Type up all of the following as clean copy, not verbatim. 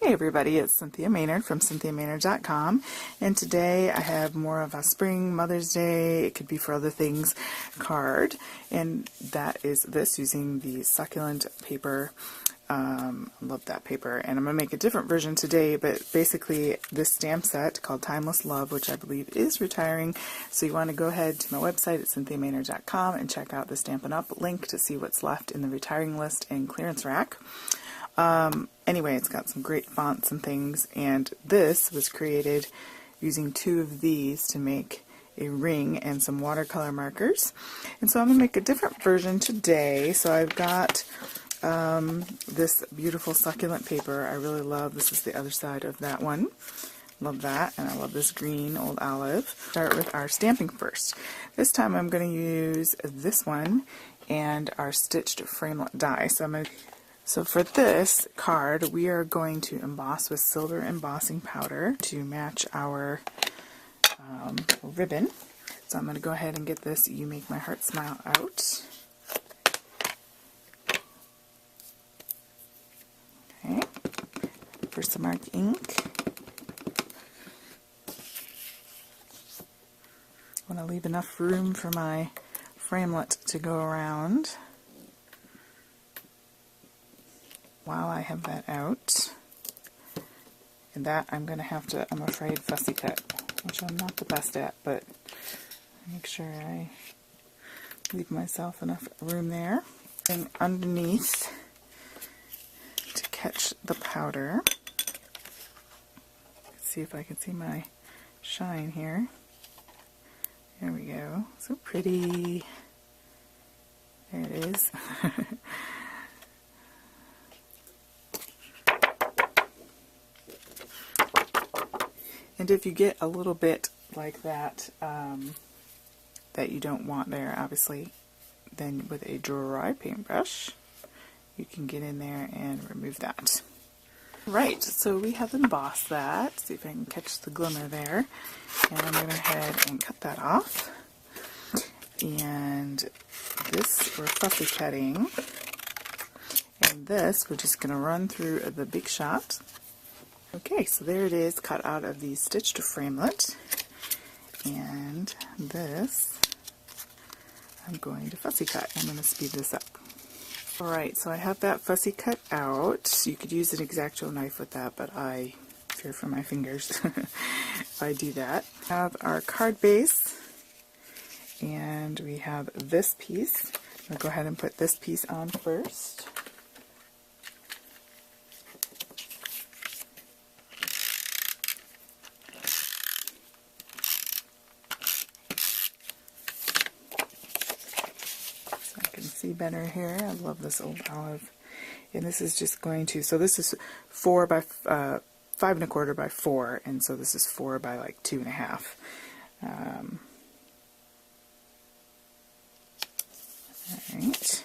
Hey everybody, it's Cynthia Maynard from CynthiaMaynard.com, and today I have more of a spring, Mother's Day, it could be for other things, card, and that is this using the succulent paper. I love that paper, and I'm going to make a different version today, but basically this stamp set called Timeless Love, which I believe is retiring, so you want to go ahead to my website at CynthiaMaynard.com and check out the Stampin' Up! Link to see what's left in the retiring list and clearance rack. Anyway, it's got some great fonts and things, and this was created using two of these to make a ring and some watercolor markers. And so I'm going to make a different version today. So I've got this beautiful succulent paper I really love. This is the other side of that one. Love that, and I love this green old olive. Start with our stamping first. This time I'm going to use this one and our stitched framelit die. So for this card, we are going to emboss with silver embossing powder to match our ribbon. So I'm going to go ahead and get this You Make My Heart Smile out. Okay, for some mark ink. I want to leave enough room for my framelit to go around. While I have that out, and that I'm going to have to, I'm afraid, fussy cut, which I'm not the best at, but make sure I leave myself enough room there. And underneath to catch the powder. Let's see if I can see my shine here. There we go. So pretty. There it is. And if you get a little bit like that, that you don't want there, obviously, then with a dry paintbrush, you can get in there and remove that. Right, so we have embossed that. See if I can catch the glimmer there. And I'm going to go ahead and cut that off. And this we're fussy cutting. And this we're just going to run through the Big Shot. Okay, so there it is, cut out of the stitched framelit, and this I'm going to fussy cut. I'm going to speed this up. Alright, so I have that fussy cut out. You could use an X-Acto knife with that, but I fear for my fingers if I do that. We have our card base, and we have this piece. I'll go ahead and put this piece on first. See better here. I love this old olive, and this is just going to, so this is 5 1/4 by 4, and so this is 4 by like 2.5. Alright,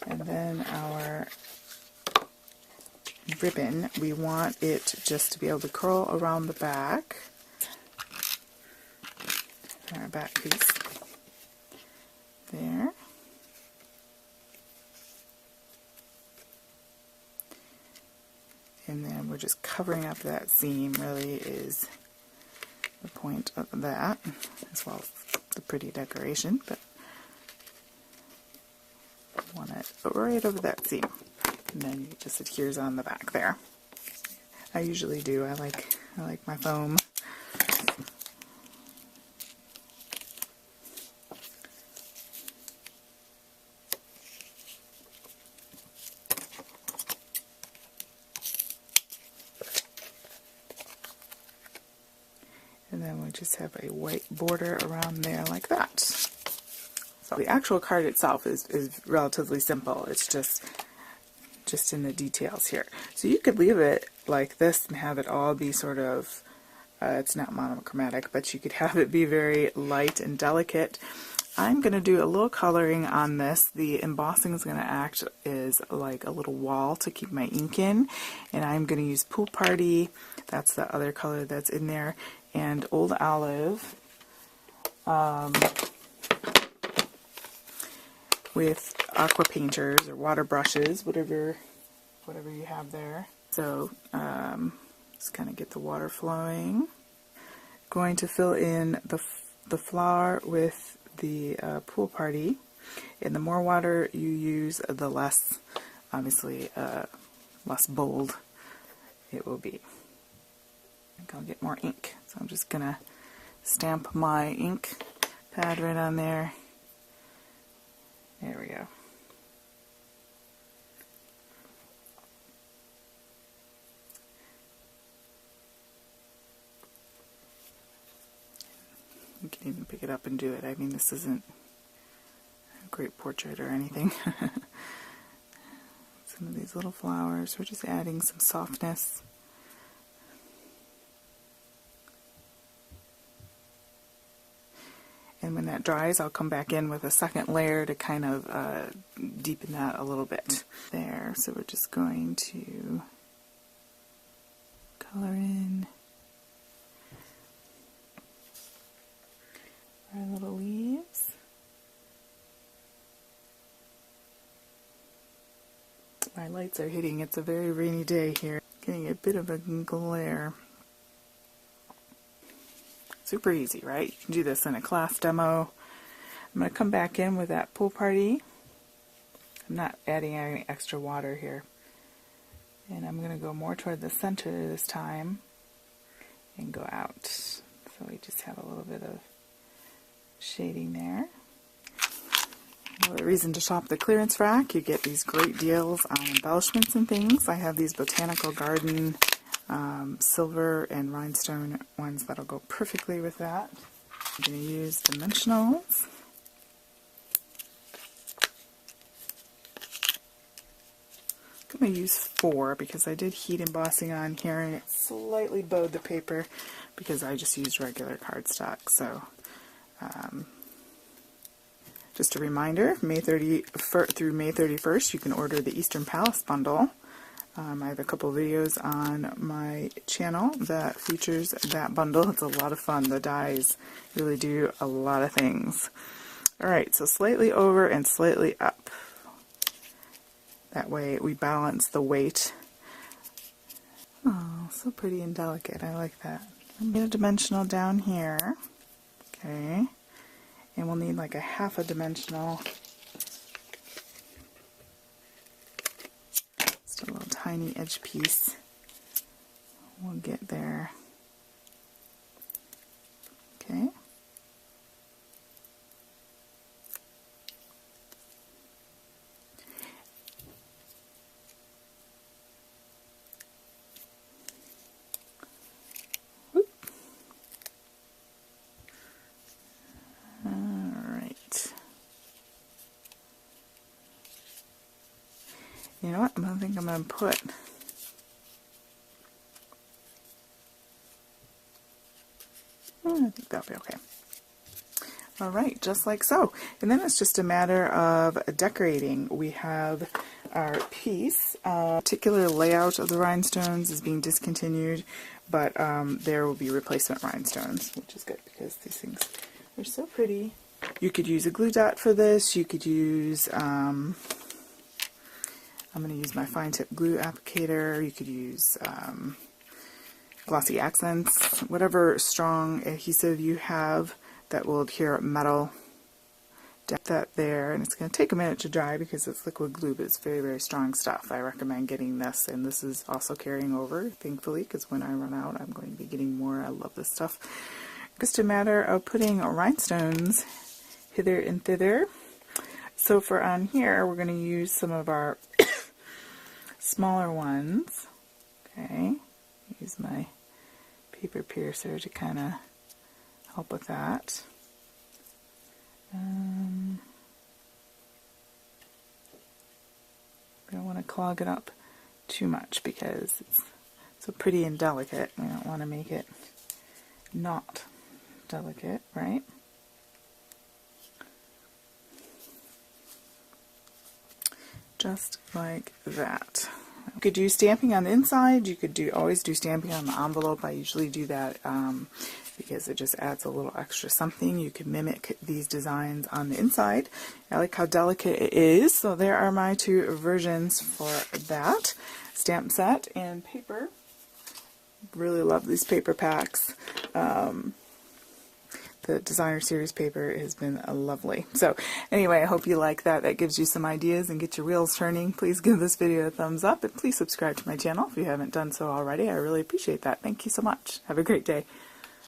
and then our ribbon, we want it just to be able to curl around the back, our back piece there. And then we're just covering up that seam, really is the point of that, as well as the pretty decoration, but I want it right over that seam. And then it just adheres on the back there. I usually do. I like my foam. And then we just have a white border around there like that. So the actual card itself is relatively simple. It's just in the details here. So you could leave it like this and have it all be sort of, it's not monochromatic, but you could have it be very light and delicate. I'm going to do a little coloring on this. The embossing is going to act as like a little wall to keep my ink in, and I'm going to use Pool Party. That's the other color that's in there, and Old Olive with aqua painters or water brushes, whatever you have there. So just kind of get the water flowing. Going to fill in the flower with the pool party, and the more water you use, the less, obviously, less bold it will be. I think I'll get more ink, so I'm just gonna stamp my ink pad right on there. There we go. You can even pick it up and do it. I mean, this isn't a great portrait or anything. Some of these little flowers, we're just adding some softness. And when that dries, I'll come back in with a second layer to kind of deepen that a little bit. There, so we're just going to color in our little leaves. My lights are hitting. It's a very rainy day here. Getting a bit of a glare. Super easy, right? You can do this in a class demo. I'm going to come back in with that pool party. I'm not adding any extra water here. And I'm going to go more toward the center this time and go out. So we just have a little bit of shading there. Another reason to shop the clearance rack, you get these great deals on embellishments and things. I have these Botanical Garden silver and rhinestone ones that'll go perfectly with that. I'm going to use dimensionals. I'm going to use 4 because I did heat embossing on here and it slightly bowed the paper because I just used regular cardstock. So just a reminder, May 30 through May 31st you can order the Eastern Palace bundle. I have a couple videos on my channel that features that bundle. It's a lot of fun. The dies really do a lot of things. Alright, so slightly over and slightly up. That way we balance the weight. Oh, so pretty and delicate. I like that. I'm going to dimensional down here. Okay. And we'll need like a half a dimensional. Just a little tiny edge piece. We'll get there. Okay. You know what? I think I'm going to put I think that'll be okay. Alright, just like so. And then it's just a matter of decorating. We have our piece. Particular layout of the rhinestones is being discontinued, but there will be replacement rhinestones, which is good because these things are so pretty. You could use a glue dot for this. You could use I'm going to use my fine tip glue applicator. You could use glossy accents, whatever strong adhesive you have that will adhere metal. Dip that there, and it's going to take a minute to dry because it's liquid glue, but it's very, very strong stuff. I recommend getting this, and this is also carrying over, thankfully, because when I run out, I'm going to be getting more. I love this stuff. Just a matter of putting rhinestones hither and thither. So for on here, we're going to use some of our smaller ones. Okay, use my paper piercer to kind of help with that. We don't want to clog it up too much because it's so pretty and delicate. We don't want to make it not delicate, right? Just like that. You could do stamping on the inside. You could always do stamping on the envelope. I usually do that because it just adds a little extra something. You can mimic these designs on the inside. I like how delicate it is. So there are my two versions for that stamp set and paper. Really love these paper packs. The designer series paper has been lovely. So anyway, I hope you like that. That gives you some ideas and get your wheels turning. Please give this video a thumbs up and please subscribe to my channel if you haven't done so already. I really appreciate that. Thank you so much. Have a great day.